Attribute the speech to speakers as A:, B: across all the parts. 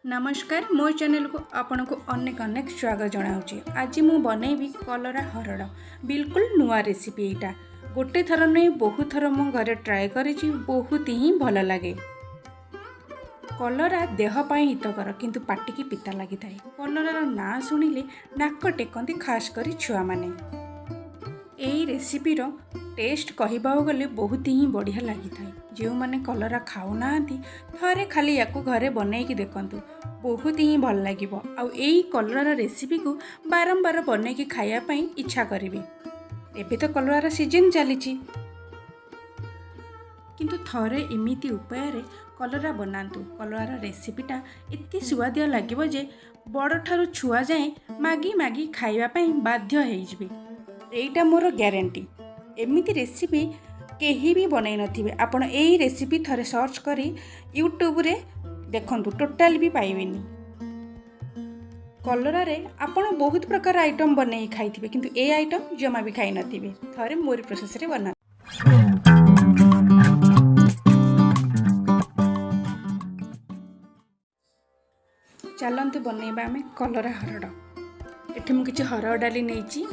A: नमस्कार मो चैनल को आपन को अनेक अनेक स्वागत जनाऊँगी। आज मु बनैबी कलरा हरड़ बिल्कुल नुआ रेसिपी। यहाँ गोटे थर नहीं बहुत थर मो घरे ट्राए करी बहुत ही भल लगे। कलरा देहपाई हितकर किंतु पाटिकी पिता लगी थाए। कलरार ना शुणिले नाक टेकती खास करी छुआ माने। यही रेसिपीर टेस्ट कहबाक गले बहुत ही बढ़िया लगी थाए। जो मैंने कलरा खाऊना थरे खाली या घरे बनईकी देखंतु बहुत ही भल लगे। आई कलरार रेसिपी को बारंबार बनईकी खायापाई इच्छा करेंगे। एबे तो कलरार सीजन चली किंतु थरे एमिति उपाय कलरा बनातु। कलरार रेसिपीटा एत सुआदिया लगे जे बड़ ठारू छुआ जाए मागी मागी खाइबापाई बाध्य होइजिबे। एइटा मोर ग्यारंटी। एमिति रेसिपी केही भी बनई नथिबे। आपण एही रेसिपी थरे सर्च करी यूट्यूब रे देखंतु टोटाल भी पाइबेनी। कलरा रे आपण बहुत प्रकार आइटम बनई खाइथिबे किंतु ए आइटम जमा भी खाइ नथिबे। थरे मोर प्रोसेस रे बना। चलंतु बनैबा आमे कलरा हरड़। एठी मु किछि हरड़ डाली नेइची।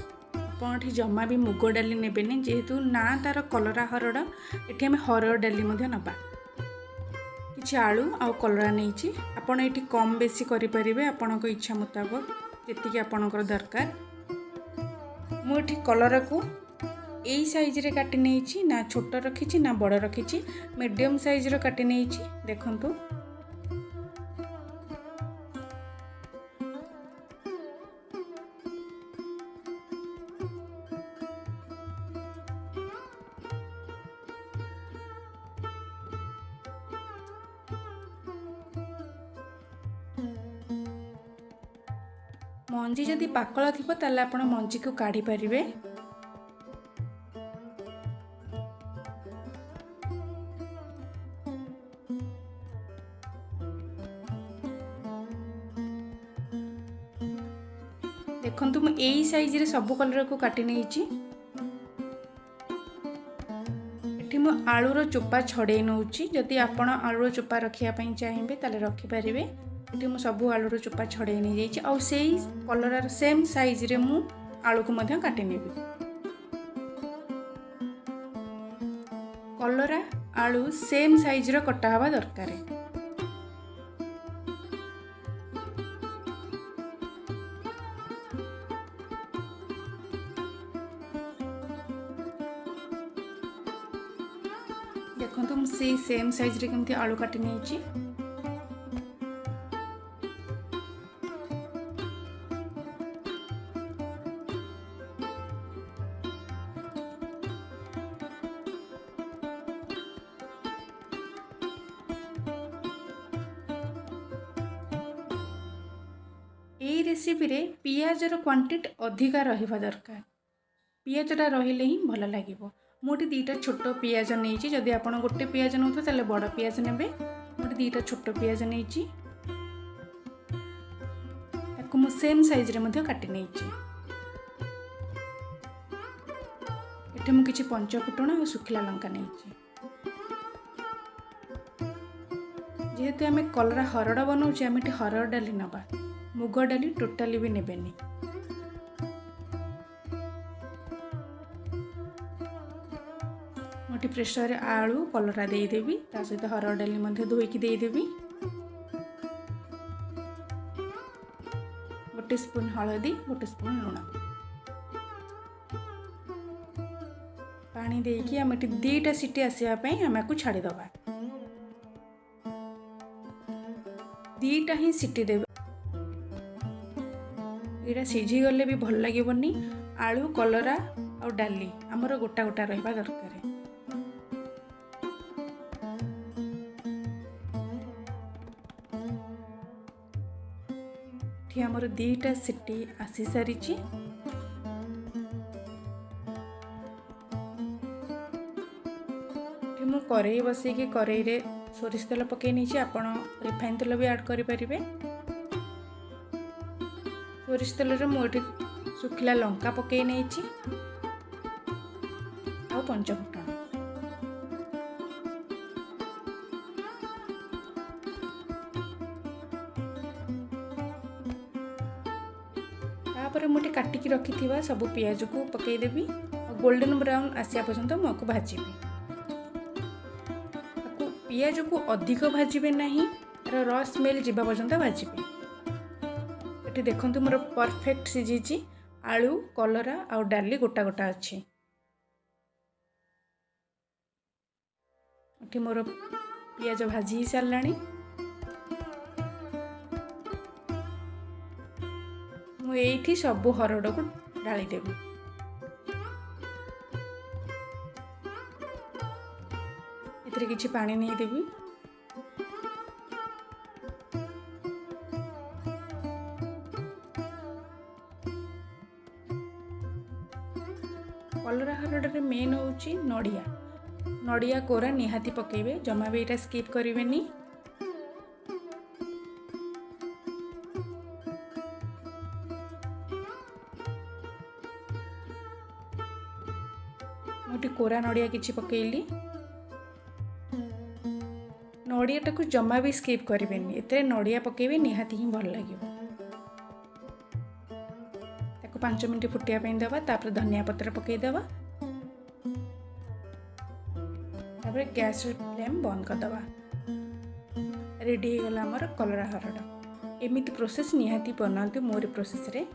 A: आपठी जमा भी मुग डाली नेबेनी जेहेतु ना तार कलरा हरड़। एठी आमे हरड़ डाली मध्य नबा। किछि आलू आ कलरा नेइची। आपण एठी कम बेसी करि परिबे आपणको इच्छा मुताबिक जेतिकी आपणकर दरकार। मु एठी कलरा को एई साइज रे काटि नेइची। ना छोट रखिछि ना बड़ रखिछि, मीडियम साइज रो काटि नेइची। देखंतु मंजी जदि पाकल थी ताले आपण मंजी को काढ़ी पारिबे। देखंतु मु एई साइज रे सब कलर को काटि नेइची। एठी मु आलूर चोपा छड़े नउची। जदि आपण आलूर चोपा रखिया पई चाहिबे ताले रखि पारिबे। ये मु सब आलूर चोपा छड़े नहीं जाइए। आउ से कलरार सेम साइज रे मु आलू को मध्य काटि नेबी। कलरा आलू सेम साइज रो कटा हवा दरकार। देखंतु मु से सेम साइज रे केमती आलू काटि नेइची। यही रेसिपी रे पियाजर क्वांटिटी अधिका रहिबा दरकार। पियाजटा रहिले ही भल लगे। मोटी दीटा छोट पियाज नहीं। जदि आपण गोटे पियाज नौ ताले बड़ पियाज नेबे। मोटी दीटा छोट पियाज नहीं। ताको मु सेम साइज रे मध्य काटि नेइची। एठे मु किछि पंचफुटण और सुखिला लंका नेइची। जेहेतु आमे कलरा हरड़ बनाउछे आमे हरड़ डाली नबा। मुग डाली टोटाली भी नेबेनी। मोटी प्रेशर आलू कलरा देदेवी ता सहित हरड़ डाली मध्य धोईकी देदेवी। गोटे स्पून हलदी, गोटे स्पून लुण पानी देकी आम दीटा सीटी आसवा आम को छाड़ीदबा। दीटा ही सीटी देवे। यहाँ सीझी गले भी भल लगे। आलू कलरा और डाली आमर गोटा गोटा रहा दरकार। आमर दीटा सीटी आसी सारी। मु कड़ई बसैकी कड़ई रे सोरिष तेल पकई नहीं। आपण रिफाइन तेल भी ऐड करें। सोरिष तेल रे मुझे सुखिला लंका पकई नहीं आ पंचफुटण। तापर मुझे काटिकी रखी सब पियाज को पकईदेवी गोल्डन ब्राउन आसिया पर्यंत मुझे भाजी पियाज को अधिक भाजबे नहीं र स्मेल जावा पर्यंत भाजबे। ये देखो मोर परफेक्ट सीझी आलू कलरा आ डाली गोटा गोटा अच्छी ये मोर पियाज भाजी ही सारा मुझे सब हरड़ को ढालीदेवी। एथिरे किछि पानी नहीं देवी। कलरा हरड़ मेन होची नड़िया नड़िया कोरा निहाती पकेबे जमा भी एटा स्किप करेनि। मोटी कोरा नड़िया किछि पकेइली नड़ियाटा को जमा भी स्किप करेनि एते नड़िया पकेबे निहाती ही भल लगे। 5 मिनट फुटिया दवा तापर धनिया पत्र पकई दवा तापर गैस फ्लेम बंद कर दवा। रेडी हो गला हमर कलरा हरड़। एमिति प्रोसेस निहाती बनाते मोर प्रोसेस रे।